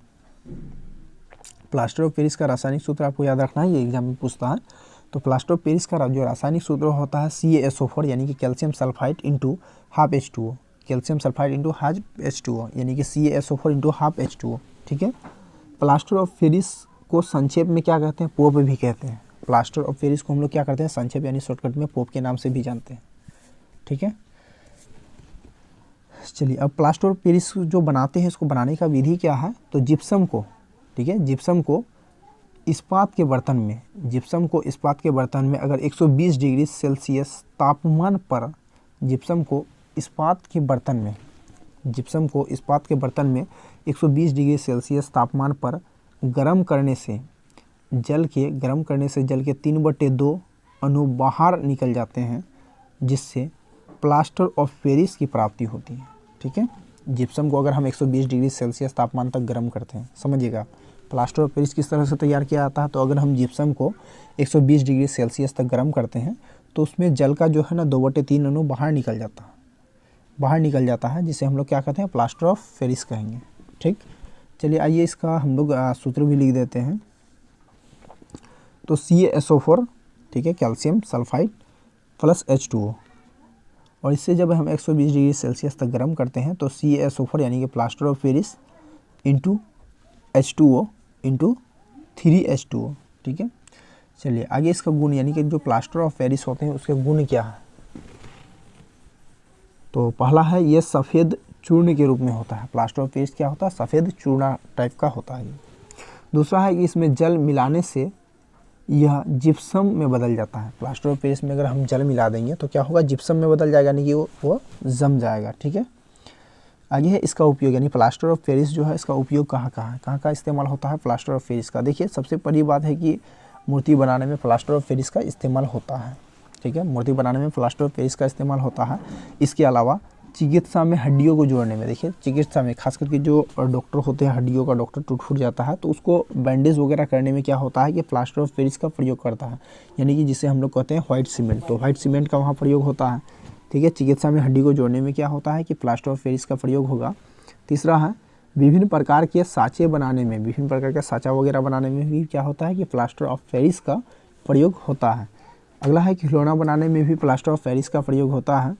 प्लास्टर ऑफ पेरिस का रासायनिक सूत्र आपको याद रखना है, ये एग्जाम में पूछता है। तो प्लास्टर ऑफ पेरिस का जो रासायनिक सूत्र होता है CaSO4 यानी कि calcium sulphide into ½ H2O, calcium sulphide into half H2O, यानी कि CaSO4 इंटू हाफ H2O। ठीक है, प्लास्टर ऑफ पेरिस को संक्षेप में क्या कहते हैं, पोप भी कहते हैं। प्लास्टर ऑफ पेरिस को हम लोग क्या करते हैं, संक्षेप यानी शॉर्टकट में पोप के नाम से भी जानते हैं। ठीक है, चलिए अब प्लास्टर ऑफ पेरिस जो बनाते हैं, इसको बनाने का विधि क्या है, तो जिप्सम को, ठीक है, जिप्सम को इस्पात के बर्तन में, जिप्सम को इस्पात के बर्तन में अगर 120 डिग्री सेल्सियस तापमान पर जिप्सम को इस्पात के बर्तन में, जिप्सम को इस्पात के बर्तन में 120 डिग्री सेल्सियस तापमान पर गर्म करने से जल के 3/2 अणु बाहर निकल जाते हैं, जिससे प्लास्टर ऑफ पेरिस की प्राप्ति होती है। ठीक है, जिप्सम को अगर हम 120 डिग्री सेल्सियस तापमान तक गर्म करते हैं, समझिएगा प्लास्टर ऑफ पेरिस किस तरह से तैयार किया जाता है। तो अगर हम जिप्सम को 120 डिग्री सेल्सियस तक गर्म करते हैं तो उसमें जल का जो है ना 2/3 अणु बाहर निकल जाता है, जिसे हम लोग क्या कहते हैं, प्लास्टर ऑफ पेरिस कहेंगे। ठीक, चलिए आइए इसका हम लोग सूत्र भी लिख देते हैं। तो CaSO4, ठीक है, कैल्शियम सल्फाइड प्लस H2O, और इससे जब हम 120 डिग्री सेल्सियस तक गर्म करते हैं तो CaSO4 यानी कि plaster of Paris into H2O into 3H2O। ठीक है, चलिए आगे इसका गुण, यानी कि जो प्लास्टर ऑफ पेरिस होते हैं उसके गुण क्या है। तो पहला है ये सफ़ेद चूर्ण के रूप में होता है। प्लास्टर ऑफ पेरिस क्या होता है, सफ़ेद चूर्णा टाइप का होता है। दूसरा है कि इसमें जल मिलाने से यह जिप्सम में बदल जाता है। प्लास्टर ऑफ पेरिस में अगर हम जल मिला देंगे तो क्या होगा, जिप्सम में बदल जाएगा, यानी कि वो जम जाएगा। ठीक है, आगे है इसका उपयोग, यानी प्लास्टर ऑफ पेरिस जो है इसका उपयोग कहाँ है, कहाँ इस्तेमाल होता है प्लास्टर ऑफ पेरिस का। देखिए सबसे पहली बात है कि मूर्ति बनाने में प्लास्टर ऑफ पेरिस का इस्तेमाल होता है। ठीक है, मूर्ति बनाने में प्लास्टर ऑफ पेरिस का इस्तेमाल होता है। इसके अलावा चिकित्सा में हड्डियों को जोड़ने में, देखिए चिकित्सा में खास करके जो डॉक्टर होते हैं, हड्डियों का डॉक्टर टूट फूट जाता है तो उसको बैंडेज वगैरह करने में क्या होता है कि प्लास्टर ऑफ पेरिस का प्रयोग करता है, यानी कि जिसे हम लोग कहते हैं व्हाइट सीमेंट। तो व्हाइट सीमेंट का वहाँ प्रयोग होता है। ठीक है, चिकित्सा में हड्डी को जोड़ने में क्या होता है कि प्लास्टर ऑफ पेरिस का प्रयोग होगा। तीसरा है विभिन्न प्रकार के साँचे बनाने में, विभिन्न प्रकार के साँचा वगैरह बनाने में भी क्या होता है कि प्लास्टर ऑफ पेरिस का प्रयोग होता है। अगला है कि खिलौना बनाने में भी प्लास्टर ऑफ पेरिस का प्रयोग होता है।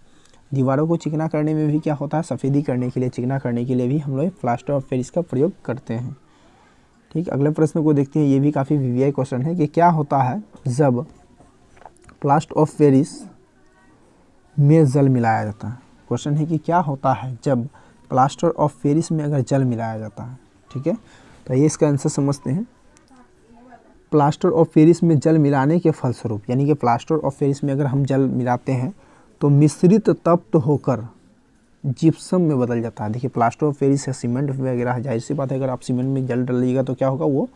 दीवारों को चिकना करने में भी क्या होता है, सफ़ेदी करने के लिए, चिकना करने के लिए भी हम लोग प्लास्टर ऑफ पेरिस का प्रयोग करते हैं। ठीक, अगले प्रश्न को देखते हैं। ये भी काफ़ी वीवीआई क्वेश्चन है कि क्या होता है जब प्लास्टर ऑफ पेरिस में जल मिलाया जाता है। क्वेश्चन है कि क्या होता है जब प्लास्टर ऑफ पेरिस में अगर जल मिलाया जाता है। ठीक है, तो ये इसका आंसर समझते हैं। प्लास्टर ऑफ पेरिस में जल मिलाने के फलस्वरूप, यानी कि प्लास्टर ऑफ पेरिस में अगर हम जल मिलाते हैं तो मिश्रित तप्त होकर जिप्सम में बदल जाता है। देखिए प्लास्टर ऑफ पेरिस है, सीमेंट वगैरह है, जाहिर सी बात है अगर आप सीमेंट में जल डालिएगा तो क्या होगा, वो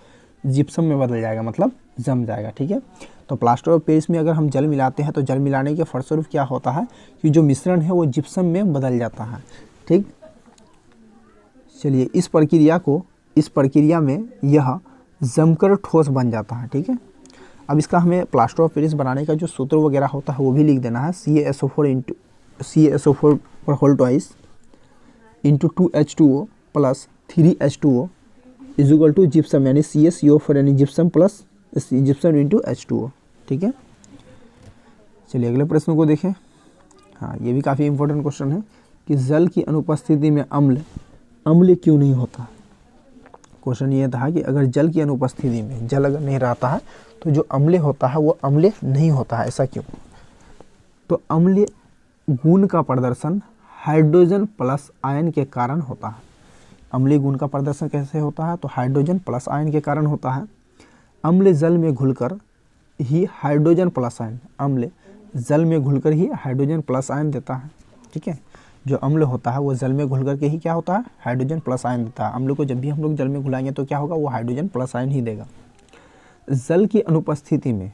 जिप्सम में बदल जाएगा, मतलब जम जाएगा। ठीक है, तो प्लास्टर ऑफ पेरिस में अगर हम जल मिलाते हैं तो जल मिलाने के फलस्वरूप क्या होता है कि जो मिश्रण है वो जिप्सम में बदल जाता है। ठीक, चलिए इस प्रक्रिया में यह जमकर ठोस बन जाता है। ठीक है, अब इसका हमें प्लास्टर ऑफ पेरिस बनाने का जो सूत्र वगैरह होता है वो भी लिख देना है। CaSO4 पर whole twice into 2H2O plus 3H2O is equal to gypsum, यानी CaCO4 यानी gypsum plus gypsum into H2O। ठीक है, चलिए अगले प्रश्न को देखें। हाँ, ये भी काफ़ी इंपॉर्टेंट क्वेश्चन है कि जल की अनुपस्थिति में अम्ल क्यों नहीं होता। क्वेश्चन ये था कि अगर जल की अनुपस्थिति में, जल अगर नहीं रहता है तो जो अम्ल होता है वो अम्ल नहीं होता है, ऐसा क्यों। तो अम्ल गुण का प्रदर्शन हाइड्रोजन प्लस आयन के कारण होता है। अम्लीय गुण का प्रदर्शन कैसे होता है, तो हाइड्रोजन प्लस आयन के कारण होता है। अम्ल जल में घुलकर ही हाइड्रोजन प्लस आयन, अम्ल जल में घुलकर ही हाइड्रोजन प्लस आयन देता है। ठीक है, जो अम्ल होता है वो जल में घुल करके ही क्या होता है, हाइड्रोजन प्लस आयन देता है। अम्ल को जब भी हम लोग जल में घुलाएंगे तो क्या होगा, वो हाइड्रोजन प्लस आयन ही देगा। जल की अनुपस्थिति में,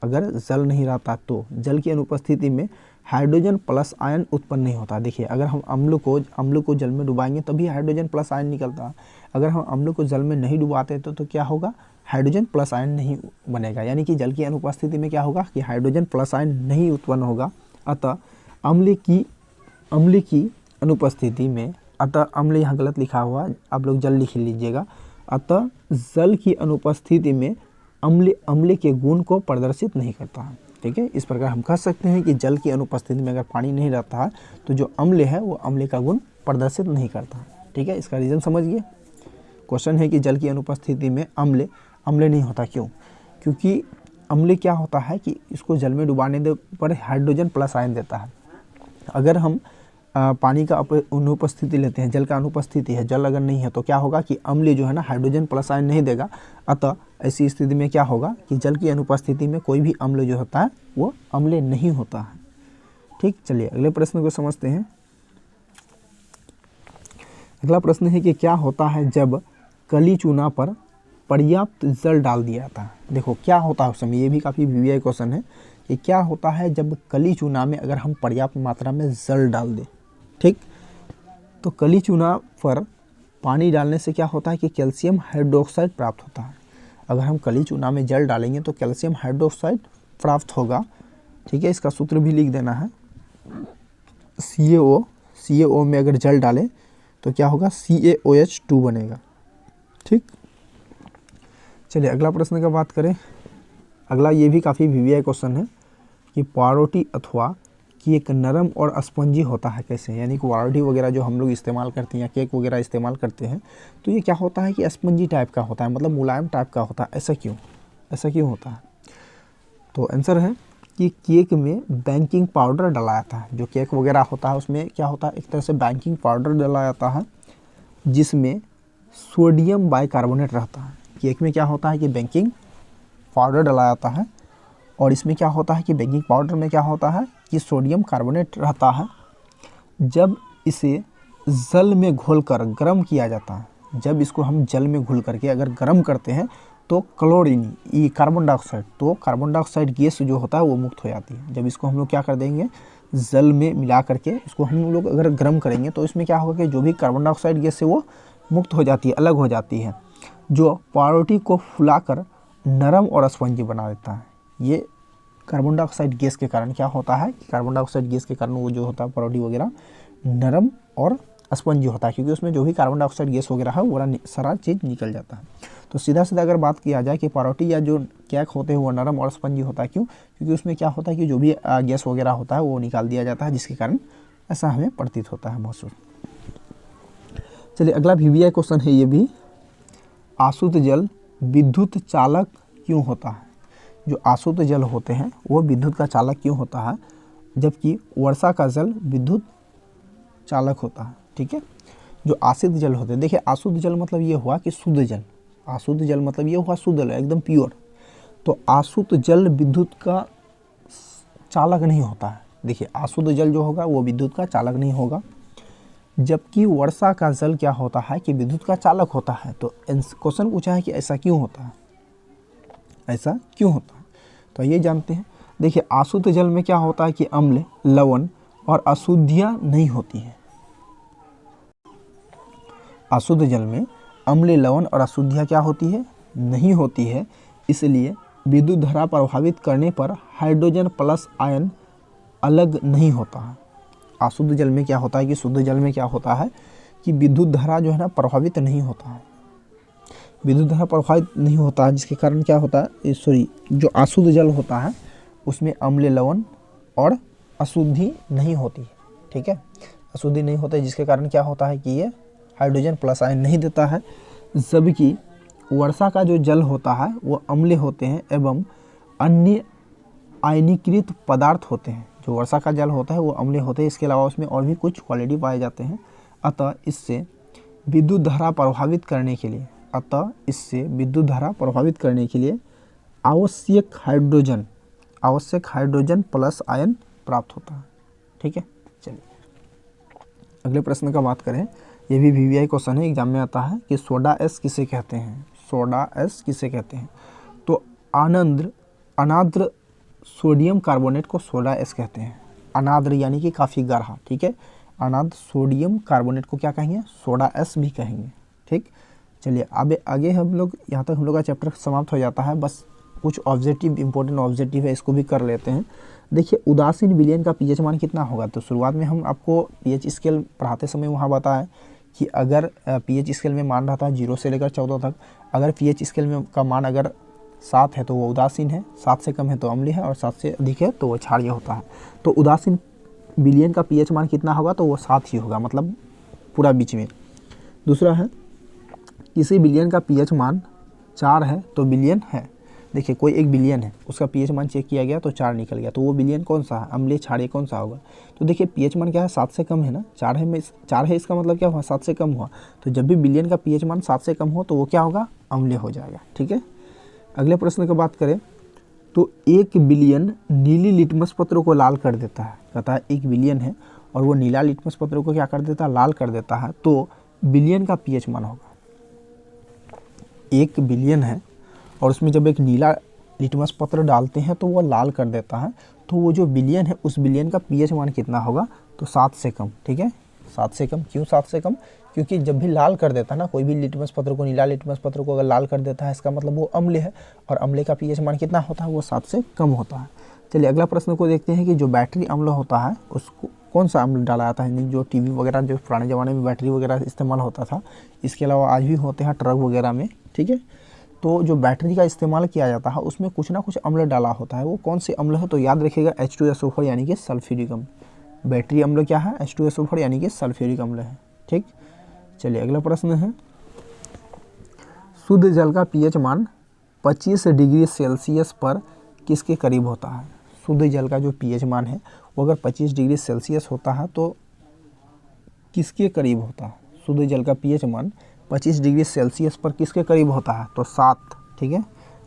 अगर जल नहीं रहता तो जल की अनुपस्थिति में हाइड्रोजन प्लस आयन उत्पन्न नहीं होता। देखिए अगर हम अम्ल को जल में डुबाएंगे तभी हाइड्रोजन प्लस आयन निकलता है। अगर हम अम्ल को जल में नहीं डुबाते तो क्या होगा, हाइड्रोजन प्लस आयन नहीं बनेगा, यानी कि जल की अनुपस्थिति में क्या होगा कि हाइड्रोजन प्लस आयन नहीं उत्पन्न होगा। अतः अम्ल की अनुपस्थिति में, अतः अम्ल यहाँ गलत लिखा हुआ, आप लोग जल लिख लीजिएगा। अतः जल की अनुपस्थिति में अम्ल के गुण को प्रदर्शित नहीं करता है। ठीक है। इस प्रकार हम कह सकते हैं कि जल की अनुपस्थिति में अगर पानी नहीं रहता है तो जो अम्ल है वो अम्ल का गुण प्रदर्शित नहीं करता। ठीक है, इसका रीज़न समझिए। क्वेश्चन है कि जल की अनुपस्थिति में अम्ल नहीं होता, क्यों? क्योंकि अम्ल क्या होता है कि इसको जल में डुबाने पर हाइड्रोजन प्लस आयन देता है। अगर हम पानी का अनुपस्थिति लेते हैं, जल का अनुपस्थिति है, जल अगर नहीं है तो क्या होगा कि अम्ल जो है ना हाइड्रोजन प्लस आयन नहीं देगा। अतः ऐसी स्थिति में क्या होगा कि जल की अनुपस्थिति में कोई भी अम्ल जो होता है वो अम्ल नहीं होता है। ठीक, चलिए अगले प्रश्न को समझते हैं। अगला प्रश्न है कि क्या होता है जब कली चूना पर पर्याप्त जल डाल दिया जाता है। देखो क्या होता है उस समय, ये भी काफ़ी वीवीआई क्वेश्चन है कि क्या होता है जब कली चूना में अगर हम पर्याप्त मात्रा में जल डाल दें। ठीक, तो कली चूना पर पानी डालने से क्या होता है कि कैल्शियम हाइड्रोक्साइड प्राप्त होता है। अगर हम कली चूना में जल डालेंगे तो कैल्शियम हाइड्रोक्साइड प्राप्त होगा। ठीक है, इसका सूत्र भी लिख देना है। CaO में अगर जल डालें तो क्या होगा, CaOH2 बनेगा। ठीक, चलिए अगला प्रश्न का बात करें। अगला ये भी काफ़ी वीवीआई क्वेश्चन है कि पावरोटी अथवा केक नरम और स्पंजी होता है कैसे। यानी कि पावरोटी वगैरह जो हम लोग इस्तेमाल करते हैं या केक वगैरह इस्तेमाल करते हैं तो ये क्या होता है कि स्पंजी टाइप का होता है, मतलब मुलायम टाइप का होता है। ऐसा क्यों होता है? तो आंसर है कि केक में बेकिंग पाउडर डाला जाता है। जो केक वगैरह होता है उसमें क्या होता है, एक तरह से बेकिंग पाउडर डाला जाता है जिसमें सोडियम बाइकार्बोनेट रहता है। केक में क्या होता है कि बेकिंग पाउडर डाला जाता है और इसमें क्या होता है कि बेकिंग पाउडर में क्या होता है कि सोडियम कार्बोनेट रहता है। जब इसे जल में घोलकर गर्म किया जाता है, जब इसको हम जल में घोल करके अगर गर्म करते हैं तो क्लोरीन ये कार्बन डाइऑक्साइड गैस जो होता है वो मुक्त हो जाती है। जब इसको हम लोग क्या कर देंगे, जल में मिला करके इसको हम लोग अगर गर्म करेंगे तो इसमें क्या होगा कि जो भी कार्बन डाइऑक्साइड गैस है वो मुक्त हो जाती है, अलग हो जाती है, जो पावरोटी को फुलाकर नरम और स्पंजी बना देता है। ये कार्बन डाइऑक्साइड गैस के कारण क्या होता है कि कार्बन डाइऑक्साइड गैस के कारण वो जो होता है पावरोटी वगैरह नरम और स्पंजी होता है, क्योंकि उसमें जो भी कार्बन डाइऑक्साइड गैस वगैरह है वो सारा चीज़ निकल जाता है। तो सीधा अगर बात किया जाए कि पावरोटी या जो केक होते हैं वो नरम और स्पंजी होता है, क्यों? क्योंकि उसमें क्या होता है कि जो भी गैस वगैरह होता है वो निकाल दिया जाता है, जिसके कारण ऐसा हमें प्रतीत होता है महसूस। चलिए अगला वीवीआई क्वेश्चन है ये भी, आशुद्ध जल विद्युत चालक क्यों होता है? जो आशुद्ध जल होते हैं वो विद्युत का चालक क्यों होता है, जबकि वर्षा का जल विद्युत चालक होता है। ठीक है, जो आशुद्ध जल होते हैं, देखिए आशुद्ध जल मतलब ये हुआ कि शुद्ध जल, आशुद्ध जल मतलब ये हुआ शुद्ध जल एकदम प्योर। तो आशुद्ध जल विद्युत का चालक नहीं होता है। देखिए अशुद्ध जल जो होगा वो विद्युत का चालक नहीं होगा, जबकि वर्षा का जल क्या होता है कि विद्युत का चालक होता है। तो क्वेश्चन पूछा है कि ऐसा क्यों होता है, ऐसा क्यों होता है? तो ये जानते हैं। देखिए अशुद्ध जल में क्या होता है कि अम्ल, लवण और अशुद्धियाँ नहीं होती हैं। अशुद्ध जल में अम्ल, लवण और अशुद्धियाँ क्या होती है, नहीं होती है। इसलिए विद्युत धारा प्रभावित करने पर हाइड्रोजन प्लस आयन अलग नहीं होता है। अशुद्ध जल में क्या होता है कि शुद्ध जल में क्या होता है कि विद्युत धारा जो है ना प्रभावित नहीं होता है, विद्युत धारा प्रभावित नहीं होता है, जिसके कारण क्या होता है, जो अशुद्ध जल होता है उसमें अम्ल, लवण और अशुद्धि नहीं होती है। ठीक है, अशुद्धि नहीं होता है, जिसके कारण क्या होता है कि ये हाइड्रोजन प्लस आयन नहीं देता है। जबकि वर्षा का जो जल होता है वो अम्ल होते हैं एवं अन्य आयनीकृत पदार्थ होते हैं। जो वर्षा का जल होता है वो अम्ल होते हैं, इसके अलावा उसमें और भी कुछ क्वालिटी पाए जाते हैं। अतः इससे विद्युत धारा प्रभावित करने के लिए आवश्यक हाइड्रोजन प्लस आयन प्राप्त होता है। ठीक है, चलिए अगले प्रश्न का बात करें। ये भी वीवीआई क्वेश्चन है, एग्जाम में आता है कि सोडा एस किसे कहते हैं, तो अनाद्र सोडियम कार्बोनेट को सोडा एस कहते हैं। अनाद्र यानी कि काफ़ी गाढ़ा। ठीक है, अनाद्र सोडियम कार्बोनेट को क्या कहेंगे, सोडा एस भी कहेंगे। ठीक, चलिए अब आगे हम लोग यहाँ तक हम लोग का चैप्टर समाप्त हो जाता है। बस कुछ ऑब्जेक्टिव, इंपॉर्टेंट ऑब्जेक्टिव है, इसको भी कर लेते हैं। देखिए उदासीन विलयन का पीएच मान कितना होगा। तो शुरुआत में हम आपको पीएच स्केल पढ़ाते समय वहाँ बताया कि अगर पीएच स्केल में मान रहता है 0 से लेकर 14 तक, अगर पीएच स्केल में का मान अगर 7 है तो वो उदासीन है, 7 से कम है तो अम्लीय है और 7 से अधिक है तो वो क्षारीय होता है। तो उदासीन विलयन का पीएच मान कितना होगा, तो वो 7 ही होगा, मतलब पूरा बीच में। दूसरा है किसी विलयन का पीएच मान 4 है तो विलयन है। देखिए कोई एक विलयन है, उसका पीएच मान चेक किया गया तो 4 निकल गया, तो वो विलयन कौन सा है, अम्लीय क्षारीय कौन सा होगा। तो देखिए पीएच मान क्या है, 7 से कम है ना, 4 है में 4 है, इसका मतलब क्या हुआ, 7 से कम हुआ। तो जब भी विलयन का पीएच मान 7 से कम हो तो वो क्या होगा, अम्लीय हो जाएगा। ठीक है, अगले प्रश्न की बात करें तो 1 बिलियन नीली लिटमस पत्रों को लाल कर देता है। कहता है 1 बिलियन है और वो नीला लिटमस पत्रों को क्या कर देता है, लाल कर देता है। तो बिलियन का पीएच मान होगा, 1 बिलियन है और उसमें जब एक नीला लिटमस पत्र डालते हैं तो वो लाल कर देता है, तो वो जो बिलियन है उस बिलियन का पीएच मान कितना होगा, तो 7 से कम। ठीक है, 7 से कम। क्यों 7 से कम, क्योंकि जब भी लाल कर देता है ना, कोई भी लिटमस पत्र को, नीला लिटमस पत्र को अगर लाल कर देता है, इसका मतलब वो अम्लीय है और अम्लीय का पीएच मान कितना होता है, वो 7 से कम होता है। चलिए अगला प्रश्न को देखते हैं कि जो बैटरी अम्ल होता है उसको कौन सा अम्ल डाला जाता है। जो टीवी वगैरह, जो पुराने ज़माने में बैटरी वगैरह इस्तेमाल होता था, इसके अलावा आज भी होते हैं ट्रक वगैरह में। ठीक है, तो जो बैटरी का इस्तेमाल किया जाता है उसमें कुछ ना कुछ अम्ल डाला होता है, वो कौन से अम्ल है, तो याद रखिएगा H2SO4 यानी कि सल्फ्यूरिक अम्ल। बैटरी अम्ल क्या है, H2SO4 यानी कि सल्फ्यूरिक अम्ल है। ठीक, चलिए अगला प्रश्न है शुद्ध जल का पीएच मान 25 डिग्री सेल्सियस पर किसके करीब होता है। शुद्ध जल का जो पीएच मान है वो अगर 25 डिग्री सेल्सियस होता है तो किसके करीब होता है। शुद्ध जल का पीएच मान 25 डिग्री सेल्सियस पर किसके करीब होता है, तो 7। ठीक है,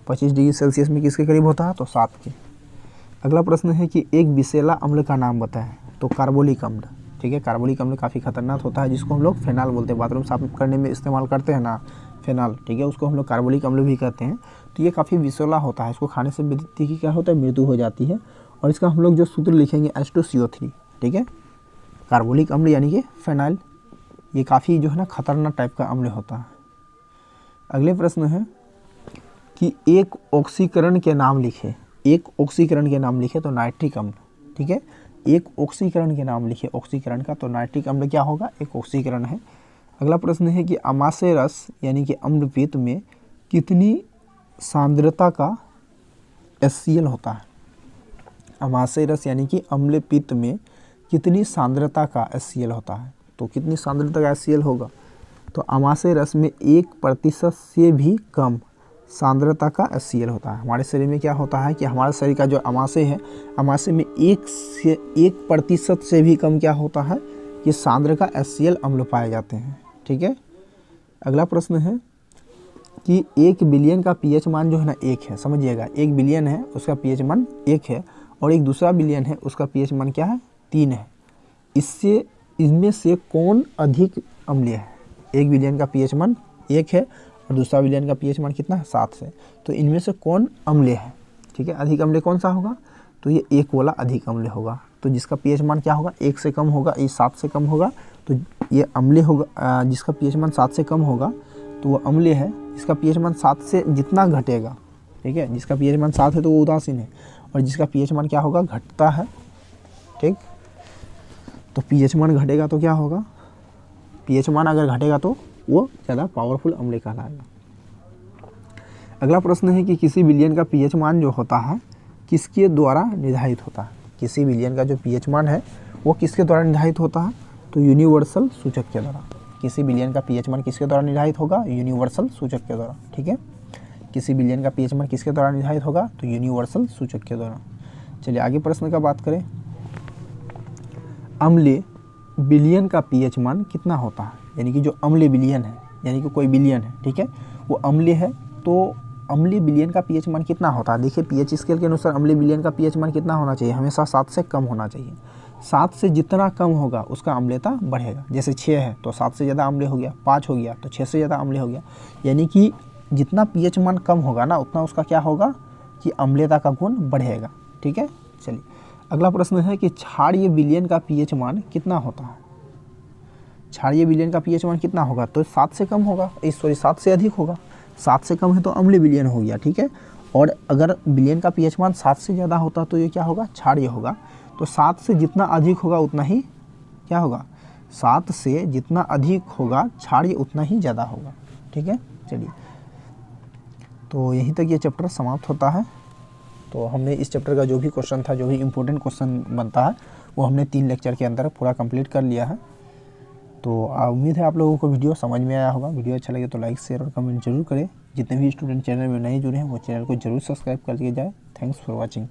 25 डिग्री सेल्सियस में किसके करीब होता है, तो 7 के। अगला प्रश्न है कि एक विषैला अम्ल का नाम बताएं, तो कार्बोलिक अम्ल। ठीक है, कार्बोलिक अम्ल काफ़ी खतरनाक होता है, जिसको हम लोग फेनॉल बोलते हैं, बाथरूम साफ करने में इस्तेमाल करते हैं ना फेनॉल। ठीक है, उसको हम लोग कार्बोलिक अम्ल भी कहते हैं। तो ये काफ़ी विषैला होता है, इसको खाने से व्यक्ति की क्या होता है, मृत्यु हो जाती है। और इसका हम लोग जो सूत्र लिखेंगे H2CO3। ठीक है, कार्बोलिक अम्ल यानी कि फेनॉल, ये काफ़ी जो है ना खतरनाक टाइप का अम्ल होता है। अगले प्रश्न है कि एक ऑक्सीकरण के नाम लिखे। एक ऑक्सीकरण के नाम लिखे तो नाइट्रिक अम्ल। ठीक है, एक ऑक्सीकरण के नाम लिखे, ऑक्सीकरण का, तो नाइट्रिक अम्ल क्या होगा, एक ऑक्सीकरण है। अगला प्रश्न है कि अमाशय रस यानी कि अम्लपित्त में कितनी सांद्रता का HCl होता है। अमाशय रस यानी कि अम्लपित्त में कितनी सांद्रता का HCl होता है, तो कितनी सांद्रता का HCl होगा, तो अमाशय रस में 1% से भी कम सांद्रता का HCl होता है। हमारे शरीर में क्या होता है कि हमारे शरीर का जो अमाशय है, अमाशय में 1% से भी कम क्या होता है, ये सांद्र का HCl अम्ल पाए जाते हैं। ठीक है, अगला प्रश्न है कि 1 बिलियन का पीएच मान जो है ना 1 है। समझिएगा, 1 बिलियन है उसका पीएच मान 1 है और एक दूसरा बिलियन है उसका पीएच मान क्या है, 3 है। इनमें से कौन अधिक अम्लीय है। 1 बिलियन का पीएच मान 1 है और दूसरा बिलियन का पीएच मान कितना है, 7 है। तो इनमें से कौन अम्लीय है। ठीक है, अधिक अम्लीय कौन सा होगा, तो ये 1 वाला अधिक अम्लीय होगा। तो जिसका पीएच मान क्या होगा, 1 से कम होगा, ये 7 से कम होगा, तो ये अम्लीय होगा। जिसका पीएच मान 7 से कम होगा तो वो अम्लीय है। जिसका पीएच मान 7 से जितना घटेगा, ठीक है, जिसका पीएच मान 7 है तो वो उदासीन है, और जिसका पीएच मान क्या होगा, घटता है। ठीक, तो पीएच मान घटेगा तो क्या होगा, पीएच मान अगर घटेगा तो वो ज़्यादा पावरफुल अम्ल कहलाएगा। अगला प्रश्न है कि किसी विलयन का पीएच मान जो होता है किसके द्वारा निर्धारित होता है। किसी विलयन का जो पीएच मान है वो किसके द्वारा निर्धारित होता है, तो यूनिवर्सल सूचक के द्वारा। किसी विलयन का पीएच मान किसके द्वारा निर्धारित होगा, यूनिवर्सल सूचक के द्वारा। ठीक है, किसी विलयन का पीएच मान किसके द्वारा निर्धारित होगा, तो यूनिवर्सल सूचक के द्वारा। चलिए आगे प्रश्न का बात करें, अम्लीय विलयन का पीएच मान कितना होता है। यानी कि जो अम्लीय विलयन है, यानी कि कोई विलयन है, ठीक है, वो अम्लीय है, तो अम्लीय विलयन का पीएच मान कितना होता है। देखिए पीएच स्केल के अनुसार अम्लीय विलयन का पीएच मान कितना होना चाहिए, हमेशा 7 से कम होना चाहिए। 7 से जितना कम होगा उसका अम्लीयता बढ़ेगा। जैसे 6 है तो 7 से ज़्यादा अम्लीय हो गया, 5 हो गया तो 6 से ज़्यादा अम्लीय हो गया। यानी कि जितना पीएच मान कम होगा ना, उतना उसका क्या होगा कि अम्लीयता का गुण बढ़ेगा। ठीक है, चलिए अगला प्रश्न है कि क्षारीय विलयन का पीएच मान कितना होता है। क्षारीय विलयन का पीएच मान कितना होगा, तो 7 से कम होगा, 7 से अधिक होगा। 7 से कम है तो अम्लीय विलयन हो गया। ठीक है, और अगर विलयन का पीएच मान 7 से ज़्यादा होता तो ये क्या होगा, क्षारीय होगा। तो 7 से जितना अधिक होगा उतना ही क्या होगा, 7 से जितना अधिक होगा क्षारीय उतना ही ज़्यादा होगा। ठीक है, चलिए तो यहीं तक ये चैप्टर समाप्त होता है। तो हमने इस चैप्टर का जो भी क्वेश्चन था, जो भी इम्पोर्टेंट क्वेश्चन बनता है, वो हमने 3 लेक्चर के अंदर पूरा कंप्लीट कर लिया है। तो उम्मीद है आप लोगों को वीडियो समझ में आया होगा। वीडियो अच्छा लगे तो लाइक, शेयर और कमेंट जरूर करें। जितने भी स्टूडेंट चैनल में नए जुड़े हैं वो चैनल को जरूर सब्सक्राइब कर लिया जाए। Thanks for watching.